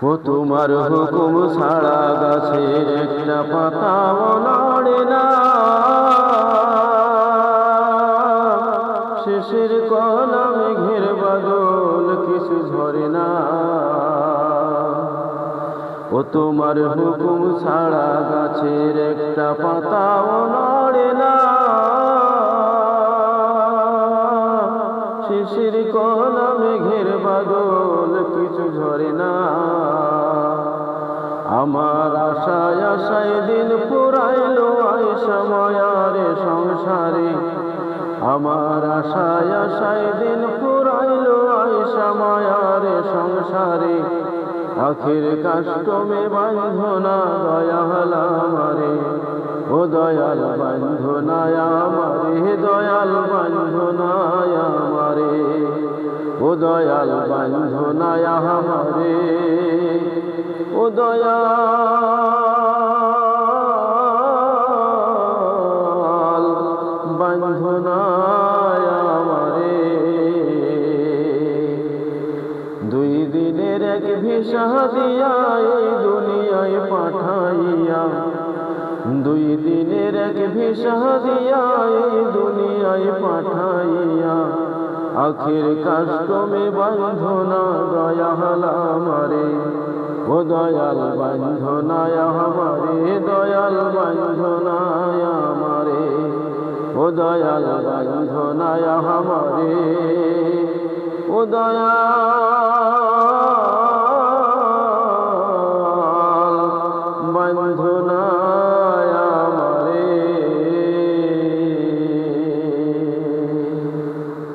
ও তোমার হুকুম ছাড়া গাছের একটা পাতাও নড়ে না, শেষের কলা মেঘের বাদল কিছু ঝরে না। ও তোমার হুকুম ছাড়া গাছের একটা পাতাও নড়ে না, শেষের কলা মেঘের বাদল কিছু ঝরে না। আমার আশায় আশায় দিন পুরাইলো আয়সা মায়ার সংসারে, আমার আশায় আশায় দিন পুরাইলো আয়সা মায়ার সংসারে। আখির কাষ্টমে বান্ধনা দয়াল আমারে, ও দয়াল বান্ধনা আমারে, দয়াল বান্ধনা আমারে, ও দয়াল বান্ধনা আমারে, ও দয়াল বান্ধনা আমারে। দুই দিনের এক ভিসা দিয়া এই দুনিয়ায় পাঠাইয়া, দুই দিনের এক ভিসা দিয়া এই দুনিয়ায় পাঠাইয়া। আখির কাষ্টমে বান্ধনা দয়াল আমারে, ও দয়াল বান্ধনা আমারে, দয়াল বান্ধনা আমারে, ও দয়াল বান্ধনা আমারে, ও দয়াল